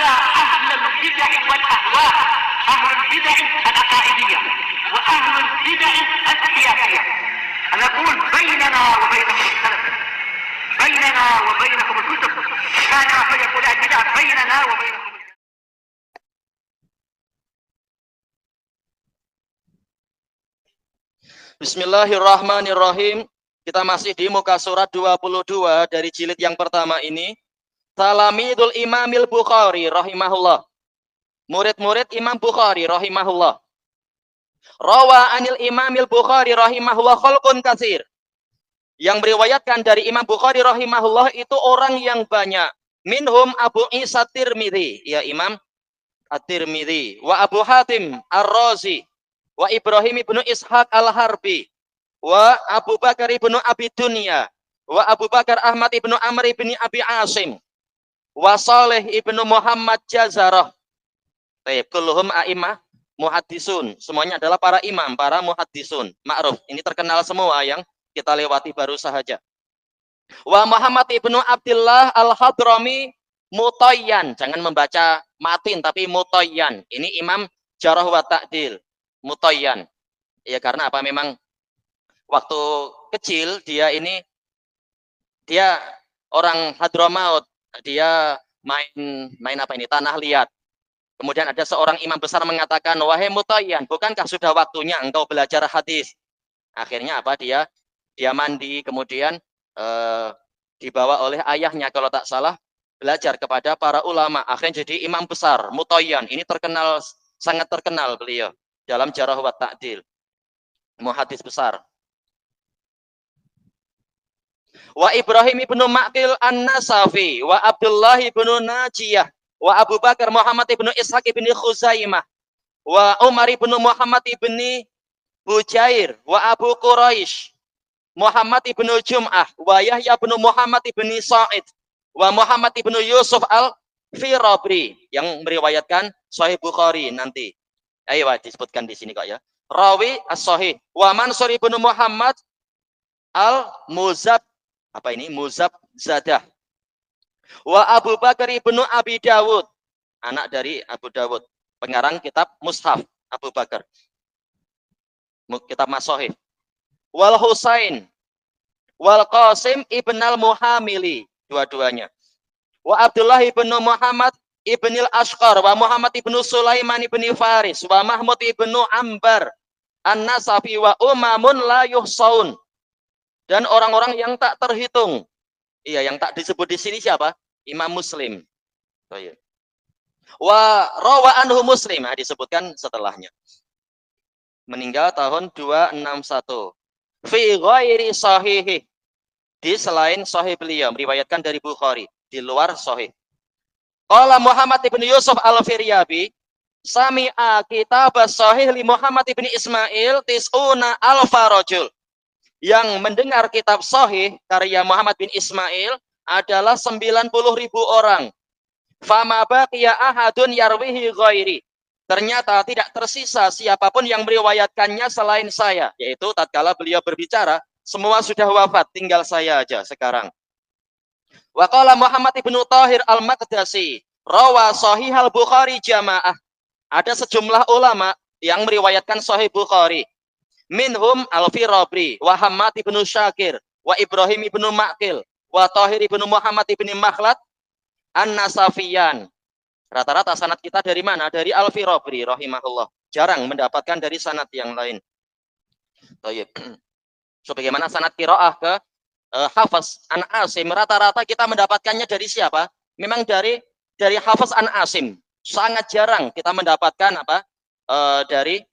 على أهل البدع والأهواء، أهل البدع العقائدية وأهل البدع السياسية. أنا أقول بيننا وبينكم السلف، بيننا وبينكم الكتب، كان فيقول البدع بيننا وبينكم. Bismillahirrahmanirrahim. Kita masih di muka surat 22 dari jilid yang pertama ini. Talamidul Imamil Bukhari rahimahullah. Murid-murid Imam Bukhari rahimahullah. Rawa anil Imamil Bukhari rahimahullah khalqun katsir. Yang meriwayatkan dari Imam Bukhari rahimahullah itu orang yang banyak. Minhum Abu Isa Tirmidzi, ya Imam At-Tirmidzi, wa Abu Hatim Ar-Razi, wa Ibrahim ibnu Ishaq Al-Harbi, wa Abu Bakar ibnu Abi Dunya, wa Abu Bakar Ahmad ibnu Amr ibnu Abi Asim, wa Saleh ibnu Muhammad Jazarah. Baik, kulluhum a'imah muhaddisun. Semuanya adalah para imam, para muhaddisun. Ma'ruf. Ini terkenal semua yang kita lewati baru saja. Wa Muhammad ibnu Abdullah Al-Hadrami Mutayyan. Jangan membaca matin tapi Mutayyan. Ini Imam Jarh wa Ta'dil. Mutayyan. Ya karena apa? Memang waktu kecil dia orang Hadramaut. Dia main apa ini? Tanah liat. Kemudian ada seorang imam besar mengatakan, wahai Mutayyan, bukankah sudah waktunya engkau belajar hadis? Akhirnya apa? Dia mandi, kemudian dibawa oleh ayahnya kalau tak salah belajar kepada para ulama. Akhirnya jadi imam besar, Mutayyan. Ini terkenal, sangat terkenal beliau dalam Jarh wa Ta'dil. Muhaddis besar. Wa Ibrahim ibnu Ma'qil An-Nasafi, wa Abdullah ibnu Najiyah, wa Abu Bakar Muhammad ibnu Ishaq ibnu Khuzaimah, wa Umar ibnu Muhammad ibnu Bujair, wa Abu Quraish Muhammad ibnu Jum'ah, wa Yahya ibnu Muhammad ibnu Sa'id, wa Muhammad ibnu Yusuf Al-Firabri yang meriwayatkan Sahih Bukhari nanti. Ayo disebutkan di sini kok ya. Rawi as-Sahih, wa Mansur ibnu Muhammad Al-Muzab Zadah, wa Abu Bakar ibnu Abi Dawud, anak dari Abu Dawud, pengarang kitab Mushaf Abu Bakar, kitab Masahih. Wal Husain wal Qasim ibn al-Muhamili, dua-duanya. Wa Abdullah ibnu Muhammad ibnil Ashqar, wa Muhammad ibnu Sulaiman ibni Faris, wa Mahmud ibnu Ambar An-Nasafi, wa umamun la yuhsaun, dan orang-orang yang tak terhitung. Iya, yang tak disebut di sini siapa? Imam Muslim. Oh, iya. Wa rawa anhu Muslim, disebutkan setelahnya. Meninggal tahun 261. Fi ghairi sahihi, di selain sahih beliau, meriwayatkan dari Bukhari, di luar sahih. Qala Muhammad ibn Yusuf Al-Firyabi, sami'a kitab sahih li Muhammad ibn Ismail tis'una alfa rajul. Yang mendengar kitab sahih karya Muhammad bin Ismail adalah 90.000 orang. Fama baqiya ahadun yarwihi ghairi. Ternyata tidak tersisa siapapun yang meriwayatkannya selain saya. Yaitu tatkala beliau berbicara, semua sudah wafat, tinggal saya aja sekarang. Wa qala Muhammad ibnu Tahir al-Maqdasi, rawa sahih al-Bukhari jamaah. Ada sejumlah ulama yang meriwayatkan sahih Bukhari. Minhum Al-Firabri, wa Hamad ibnu Syakir, wa Ibrahim ibnu Ma'qil, wa Tahir ibnu Muhammad ibnu Makhlad An-Nasafiyan. Rata-rata sanad kita dari mana? Dari Al-Firabri rahimahullah. Jarang mendapatkan dari sanad yang lain. Baik. So, bagaimana sanad qiraah ke Hafiz An Asim? Rata-rata kita mendapatkannya dari siapa? Memang dari Hafiz An Asim. Sangat jarang kita mendapatkan dari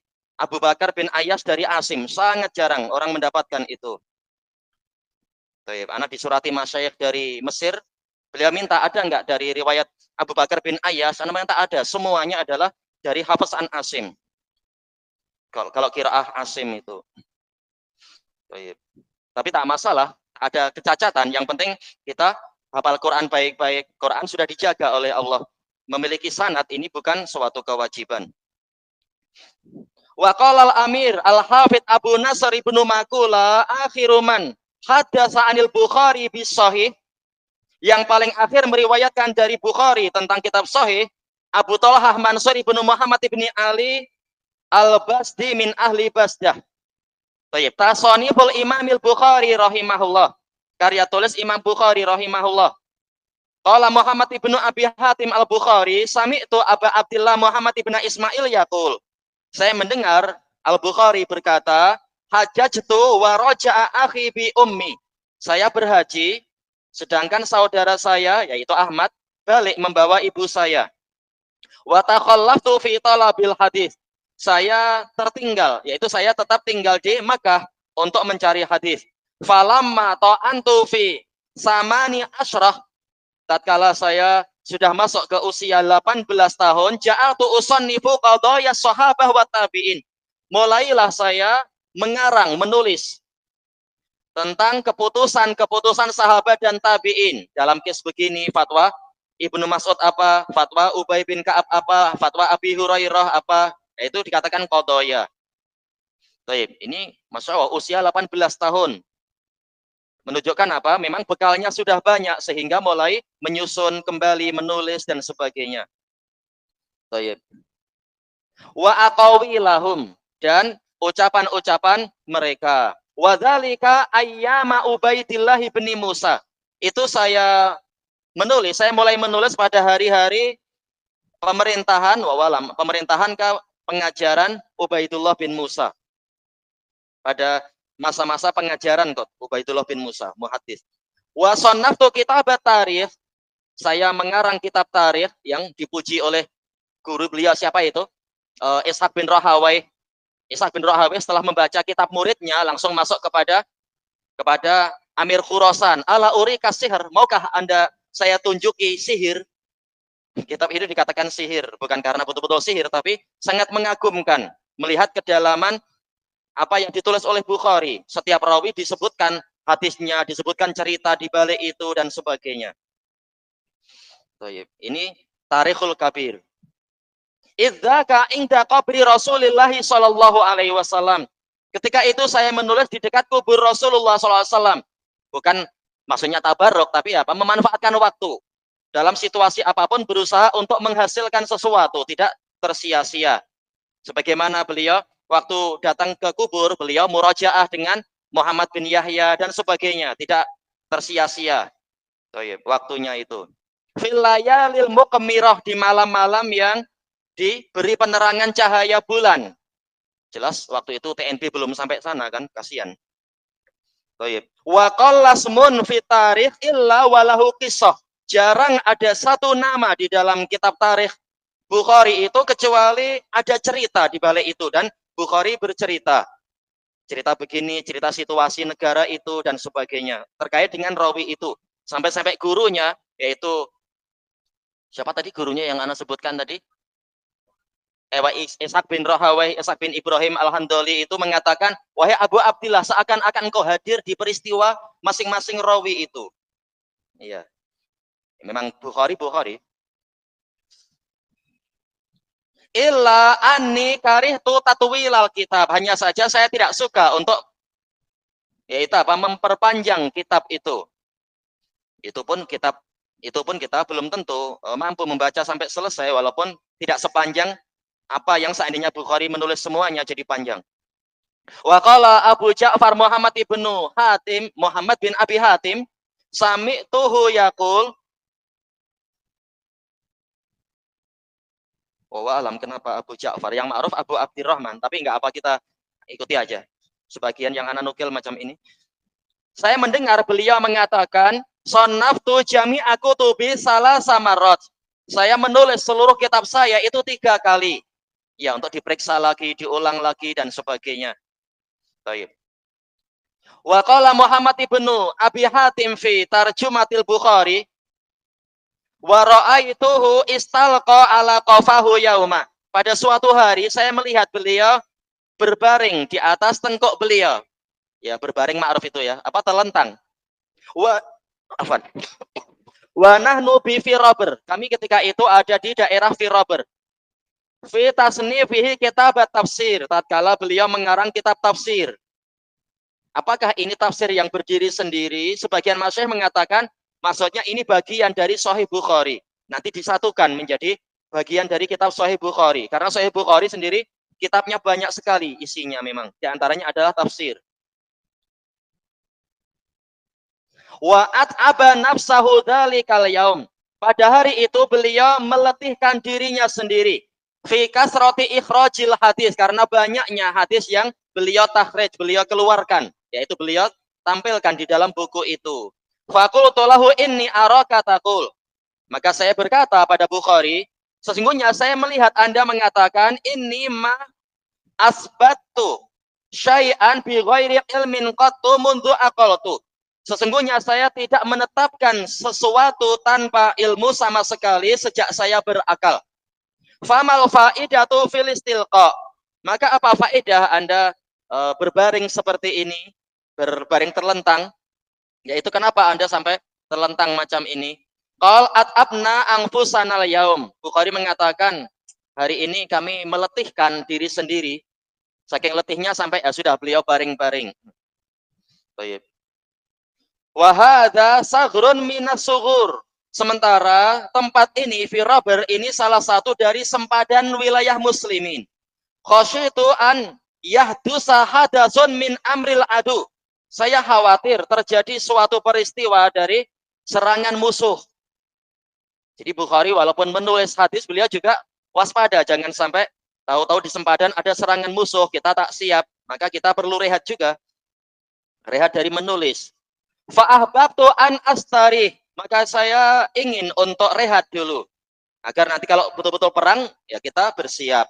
Abu Bakar bin Ayyas dari Asim. Sangat jarang orang mendapatkan itu. Baik, anak disurati masyayikh dari Mesir, beliau minta ada enggak dari riwayat Abu Bakar bin Ayyas? Anak minta ada. Semuanya adalah dari Hafiz An Asim. Kalau qiraah Asim itu. Baik. Tapi tak masalah, ada kecacatan. Yang penting kita hafal Quran baik-baik. Quran sudah dijaga oleh Allah. Memiliki sanad ini bukan suatu kewajiban. Wa qala al-Amir al-Hafidh Abu Nasr ibnu Makula akhiru man hadatsa anil Bukhari bis sahih, yang paling akhir meriwayatkan dari Bukhari tentang kitab sahih Abu Talhah Mansur ibnu Muhammad ibni Ali Al-Basdi min ahli Basdah. Baik, Tasoniful Imamil Bukhari rahimahullah. Karya tulis Imam Bukhari rahimahullah. Qala Muhammad ibnu Abi Hatim Al-Bukhari, sami'tu Aba Abdillah Muhammad ibnu Ismail yaqul. Saya mendengar Al-Bukhari berkata, hajjajtu wa raja'a akhi bi ummi. Saya berhaji, sedangkan saudara saya, yaitu Ahmad, balik membawa ibu saya. Wa takhallaftu fi talabil hadis. Saya tertinggal, yaitu saya tetap tinggal di Makkah untuk mencari hadis. Falamma ta'antu fi samani asyrah. Tatkala saya sudah masuk ke usia 18 tahun, ja'altu usannifu qadaya sahabah wa tabi'in. Mulailah saya mengarang, menulis tentang keputusan-keputusan sahabat dan tabi'in. Dalam kes begini, fatwa Ibnu Mas'ud apa, fatwa Ubay bin Ka'ab apa, fatwa Abi Hurairah apa, itu dikatakan qadaya. Baik, ini Masya Allah, usia 18 tahun. Menunjukkan apa? Memang bekalnya sudah banyak sehingga mulai menyusun kembali, menulis dan sebagainya. Baik. Wa aqawilahum, dan ucapan-ucapan mereka. Wa dzalika ayyama Ubaidillah bin Musa. Itu saya mulai menulis pada hari-hari pemerintahan pengajaran Ubaidullah bin Musa. Pada masa-masa pengajaran kok Ubaidullah bin Musa, muhaddits. Wa sannaftu kitabat tarikh, saya mengarang kitab tarikh yang dipuji oleh guru beliau, siapa itu? Ishaq bin Rahawai. Ishaq bin Rahawai setelah membaca kitab muridnya langsung masuk kepada Amir Khurasan. Ala urika sihir, maukah Anda saya tunjuki sihir? Kitab itu dikatakan sihir bukan karena betul-betul sihir, tapi sangat mengagumkan melihat kedalaman apa yang ditulis oleh Bukhari. Setiap rawi disebutkan hadisnya, disebutkan cerita di balik itu dan sebagainya. Ini Tarikhul Kabir. Idzaka inda qabri Rasulillah sallallahu alaihi wasallam. Ketika itu saya menulis di dekat kubur Rasulullah sallallahu alaihi wasallam. Bukan maksudnya tabarruk, tapi apa? Memanfaatkan waktu. Dalam situasi apapun berusaha untuk menghasilkan sesuatu, tidak tersia-sia. Sebagaimana beliau waktu datang ke kubur, beliau murajaah dengan Muhammad bin Yahya dan sebagainya, tidak tersia-sia waktunya itu. Fil layalil muqmirah, di malam-malam yang diberi penerangan cahaya bulan. Jelas waktu itu TNP belum sampai sana kan, kasihan. Wa qallasmun fi tarikh illa walahu qissah. Jarang ada satu nama di dalam kitab tarikh Bukhari itu kecuali ada cerita di balik itu, dan Bukhari bercerita. Cerita begini, cerita situasi negara itu dan sebagainya terkait dengan rawi itu. Sampai-sampai gurunya, yaitu siapa tadi gurunya yang Anda sebutkan tadi? Ishaq bin Rahawai, Ishaq bin Ibrahim Al-Handali itu mengatakan, wahai Abu Abdillah, seakan-akan kau hadir di peristiwa masing-masing rawi itu. Iya. Memang Bukhari. Illa anni karihtu tatwilal kitab. Hanya saja saya tidak suka untuk yaitu apa? Memperpanjang kitab itu. Itu pun kita belum tentu mampu membaca sampai selesai, walaupun tidak sepanjang apa yang seandainya Bukhari menulis semuanya jadi panjang. Wa qala Abu Ja'far Muhammad bin Abi Hatim, sami'tuhu yaqul. Alam kenapa Abu Ja'far, yang ma'ruf Abu Abdurrahman, tapi enggak apa, kita ikuti aja sebagian yang anak nukil macam ini. Saya mendengar beliau mengatakan, sannaftu jami'a kutubi salah samarot. Saya menulis seluruh kitab saya itu 3 kali. Ya, untuk diperiksa lagi, diulang lagi dan sebagainya. Baik. Wa qala Muhammad ibnu Abi Hatim fi tarjumatil Bukhari, wa ra'aituhu istalqa ala qafahu yauma. Pada suatu hari saya melihat beliau berbaring di atas tengkuk beliau. Ya, berbaring ma'ruf itu ya, apa telentang. Wa nahnu bi Firaber. Kami ketika itu ada di daerah Firaber. Fi tasnifihi kitab tafsir. Tatkala beliau mengarang kitab tafsir. Apakah ini tafsir yang berdiri sendiri? Sebagian masyayikh mengatakan maksudnya ini bagian dari Sahih Bukhari. Nanti disatukan menjadi bagian dari kitab Sahih Bukhari. Karena Sahih Bukhari sendiri kitabnya banyak sekali isinya memang. Di antaranya adalah tafsir. Wa'at aba nafsahu dzalikal yaum. Pada hari itu beliau meletihkan dirinya sendiri. Fi kasrati ikhrajil hadis, karena banyaknya hadis yang beliau takhrij, beliau keluarkan, yaitu beliau tampilkan di dalam buku itu. Faqultu lahu inni araka taqul. Maka saya berkata pada Bukhari, sesungguhnya saya melihat Anda mengatakan inni ma asbatu syai'an bi ghairi ilmin qattu mundu aqaltu. Sesungguhnya saya tidak menetapkan sesuatu tanpa ilmu sama sekali sejak saya berakal. Famal faidatu fil istilqa. Maka apa faedah Anda berbaring seperti ini, berbaring terlentang? Yaitu kenapa Anda sampai terlentang macam ini? Qal at'abna anfusanal yaum. Bukhari mengatakan, hari ini kami meletihkan diri sendiri. Saking letihnya sampai sudah beliau baring-baring. Baik. Wa hadza saghrun minas sughur. Sementara tempat ini, Firaber ini salah satu dari sempadan wilayah muslimin. Khasyitu an yahdusa hadasun min amril adu. Saya khawatir terjadi suatu peristiwa dari serangan musuh. Jadi Bukhari walaupun menulis hadis, beliau juga waspada. Jangan sampai tahu-tahu di sempadan ada serangan musuh, kita tak siap. Maka kita perlu rehat juga. Rehat dari menulis. Fa'ahbabtu an astari. Maka saya ingin untuk rehat dulu. Agar nanti kalau betul-betul perang, ya kita bersiap.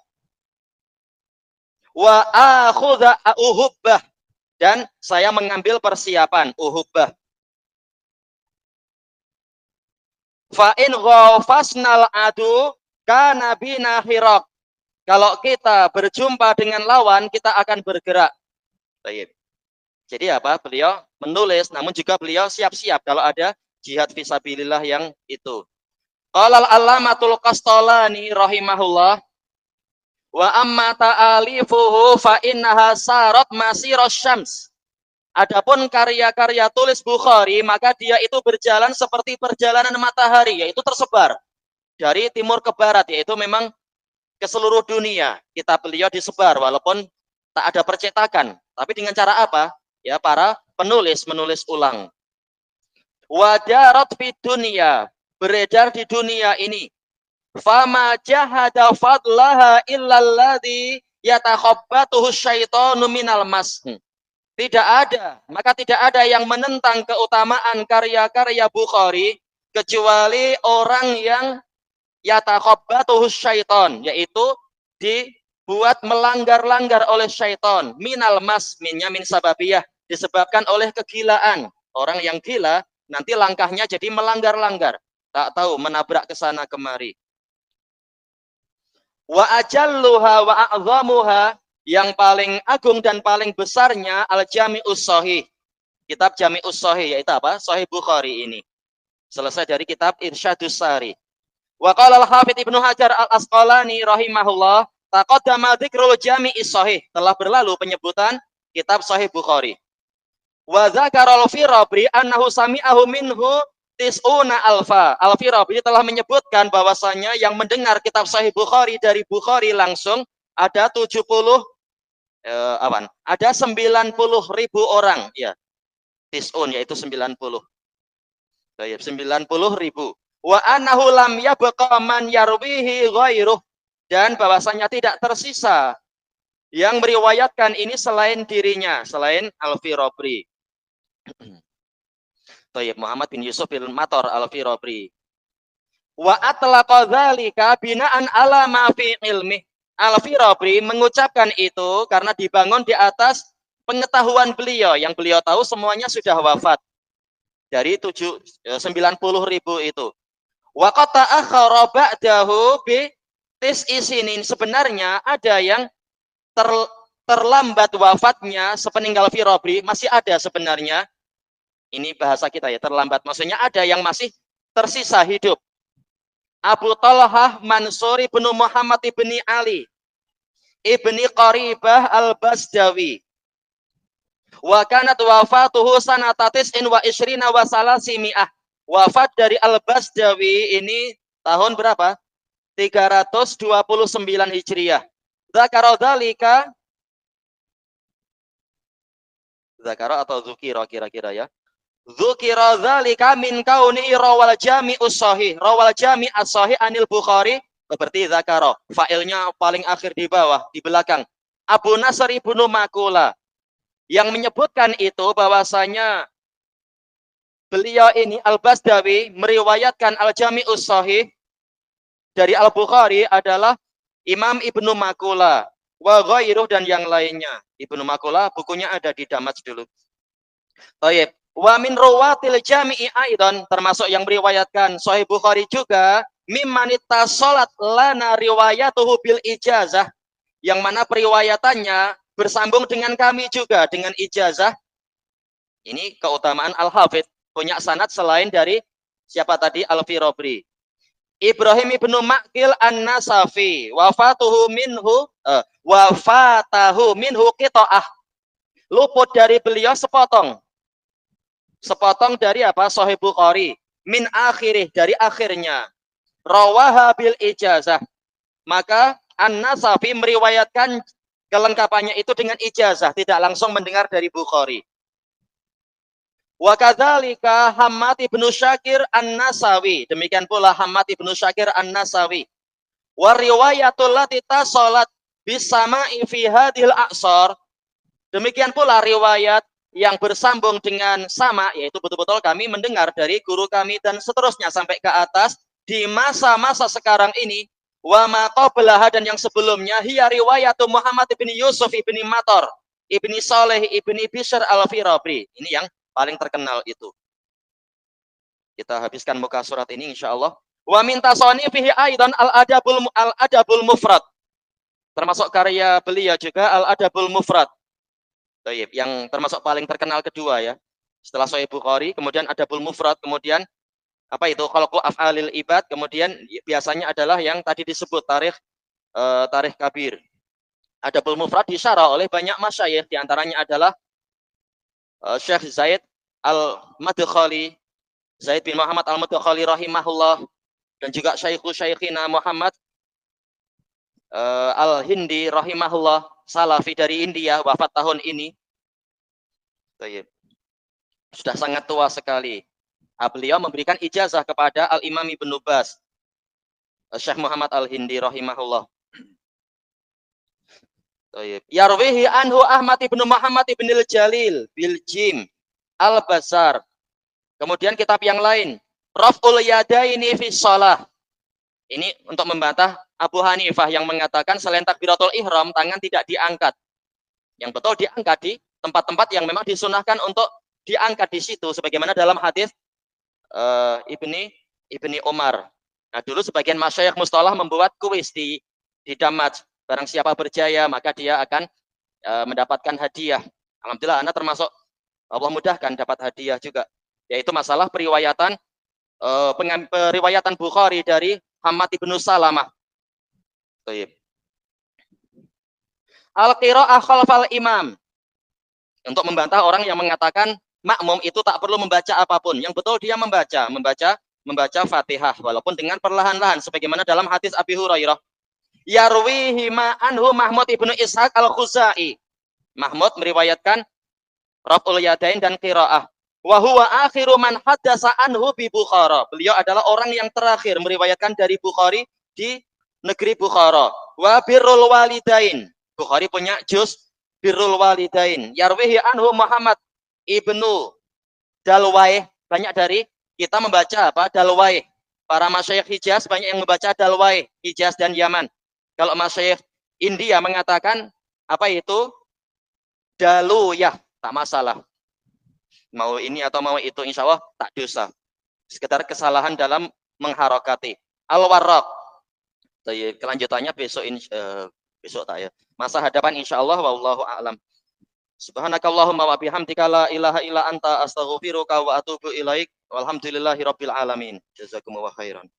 Wa akhudha uhubbah. Dan saya mengambil persiapan uhubbah. Fa in ghafasnal adu kana bina hiraq. Kalau kita berjumpa dengan lawan, kita akan bergerak. Baik. Jadi apa? Beliau menulis, namun juga beliau siap-siap kalau ada jihad fisabilillah yang itu. Qala al-allamatul Qastalani rahimahullah, wa amma ta'alifuhu fa innaha sarat masiras syams. Adapun karya-karya tulis Bukhari, maka dia itu berjalan seperti perjalanan matahari, yaitu tersebar dari timur ke barat, yaitu memang ke seluruh dunia. Kitab beliau disebar walaupun tak ada percetakan. Tapi dengan cara apa? Ya, para penulis menulis ulang. Wadarat fi dunia, beredar di dunia ini. Fama jahada fadlaha illalladzi yatakhabbatuhu syaitanu minal mas. Tidak ada, maka tidak ada yang menentang keutamaan karya-karya Bukhari kecuali orang yang yatakhabbatuhu syaitan, yaitu dibuat melanggar-langgar oleh syaitan. Minal mas, minnya min sababiyah, disebabkan oleh kegilaan. Orang yang gila nanti langkahnya jadi melanggar-langgar, tak tahu menabrak ke sana kemari. Wa ajalluha wa a'zamuha, yang paling agung dan paling besarnya al-Jami'us Shahih. Kitab Jami'us Shahih, yaitu apa? Sahih Bukhari ini. Selesai dari kitab Irsyadus Sari. Wa qala al-Hafidz Ibnu Hajar al-Asqalani rahimahullah, taqaddama dzikrul Jami'is Shahih. Telah berlalu penyebutan kitab Sahih Bukhari. Wa dzakara al-Firabri annahu sami'ahu minhu tis'una alfa. Al-Firabri telah menyebutkan bahwasanya yang mendengar kitab Sahih Bukhari dari Bukhari langsung ada 70 ada 90.000 orang, ya. Tis'un yaitu 90. Baik, 90.000. Wa annahu lam yabqa man yarwihi ghairuh, dan bahwasanya tidak tersisa yang meriwayatkan ini selain dirinya, selain Al-Firabri. Baik, Muhammad bin Yusuf bin Mator Al-Firabri. Wa atlaqa dzalika bina'an ala ma fi ilmi. Al-Firabri mengucapkan itu karena dibangun di atas pengetahuan beliau, yang beliau tahu semuanya sudah wafat dari 90.000 itu. Wa qad ta'akhkhara ba'dahu bi tis'i sinin. Sebenarnya ada yang terlambat wafatnya sepeninggal Firabri, masih ada sebenarnya. Ini bahasa kita ya, terlambat. Maksudnya ada yang masih tersisa hidup. Abu Talhah Mansur ibnu Muhammad ibni Ali ibni Qaribah al-Basdawi. Wa kanat wafatuhu sanatatis in wa isrina wa salasimi'ah. Wafat dari al-Basdawi ini tahun berapa? 329 Hijriah. Zakara dzalika, zakara atau dzukira kira-kira ya. Dzukira dzalika min kauni rawal jami'us sahih. Rawal jami' as-sahih anil Bukhari. Berarti zakara. Failnya paling akhir di bawah, di belakang. Abu Nasr ibnu Makula yang menyebutkan itu bahwasanya beliau ini Al-Basdawi meriwayatkan Al-Jami'us Sahih dari Al-Bukhari adalah Imam Ibnu Makula wa ghairuh dan yang lainnya. Ibnu Makula bukunya ada di Damas dulu. Baik. Wa min ruwatil jami'i aidan, termasuk yang meriwayatkan Sahih Bukhari juga, mimman ittasalat lana riwayatuhu bil ijazah, yang mana periwayatannya bersambung dengan kami juga dengan ijazah. Ini keutamaan Al-Hafidh, punya sanad selain dari siapa tadi? Al-Firabri. Ibrahim ibnu Ma'qil An-Nasafi wafatahu minhu qita'ah. Luput dari beliau sepotong dari apa? Sahih Bukhari min akhirih, dari akhirnya. Rawaha bil ijazah, maka An-Nasafi meriwayatkan kelengkapannya itu dengan ijazah, tidak langsung mendengar dari Bukhari. Wa kadzalika Hammad ibnu Syakir An-Nasawi, demikian pula Hammad ibnu Syakir An-Nasawi. Wa riwayatul lati tasalat bisama'i fi hadhil a'sar, demikian pula riwayat yang bersambung dengan sama, yaitu betul-betul kami mendengar dari guru kami dan seterusnya sampai ke atas di masa-masa sekarang ini. Wa ma qablaha, dan yang sebelumnya, hiya riwayatu Muhammad ibni Yusuf ibni Matar ibni Saleh ibni Bishr al-Firabri. Ini yang paling terkenal itu. Kita habiskan muka surat ini insyaallah. Wa min tasanifihi aidan al-adabul mufrad. Termasuk karya beliau juga al-adabul mufrad. Baik, yang termasuk paling terkenal kedua ya. Setelah Sahih Bukhari, kemudian adabul mufrad, kemudian apa itu? Khalqu af'alil ibad, kemudian biasanya adalah yang tadi disebut tarikh kabir. Adabul mufrad disyarah oleh banyak masyayikh, di antaranya adalah Syekh Zaid Al-Madkhali, Zaid bin Muhammad Al-Madkhali rahimahullah, dan juga Syekhina Muhammad Al-Hindi rahimahullah, Salafi dari India, wafat tahun ini. Sudah sangat tua sekali. Beliau memberikan ijazah kepada Al-Imam Ibnu Baz, Syekh Muhammad Al-Hindi rahimahullah. Yarwihi anhu Ahmad ibnu Muhammad ibnil Jalil bil Jim Al-Basar. Kemudian kitab yang lain, Raf'ul Yadaini fi Shalah. Ini untuk membantah Abu Hanifah yang mengatakan selain takbiratul ihram tangan tidak diangkat. Yang betul diangkat di tempat-tempat yang memang disunahkan untuk diangkat di situ, sebagaimana dalam hadis Ibni Umar. Nah, dulu sebagian masyayikh mustalah membuat kuis di Damas. Barang siapa berjaya maka dia akan mendapatkan hadiah. Alhamdulillah Anda termasuk Allah mudahkan dapat hadiah juga. Yaitu masalah periwayatan Bukhari dari Hammad ibnu Salamah. Al-qira'ah khalfal imam. Untuk membantah orang yang mengatakan makmum itu tak perlu membaca apapun. Yang betul dia membaca Fatihah walaupun dengan perlahan-lahan sebagaimana dalam hadis Abi Hurairah. Yarwihi ma anhu Mahmud ibnu Ishaq al-Khuzai. Mahmud meriwayatkan Raf'ul Yadain dan qiraah. Wa huwa akhiru man haddasa anhu bi Bukhara. Beliau adalah orang yang terakhir meriwayatkan dari Bukhari di negeri Bukhara. Wa birrul walidain. Bukhari punya juz birrul walidain. Yarwihi anhu Muhammad ibnu Dalwaih. Banyak dari kita membaca apa? Dalwaih. Para masyayikh Hijaz banyak yang membaca Dalwaih, Hijaz dan Yaman. Kalau masyayikh India mengatakan apa itu? Daluyah, tak masalah. Mau ini atau mau itu insya Allah tak dosa. Sekedar kesalahan dalam mengharokati. Al-Warraq. Kelanjutannya besok tak ya. Masa hadapan insya Allah wallahu a'lam. Subhanakallahumma wa bihamdika la ilaha illa anta astaghfiruka wa atubu ilaik. Walhamdulillahirabbil alamin. Jazakumullahu khairan.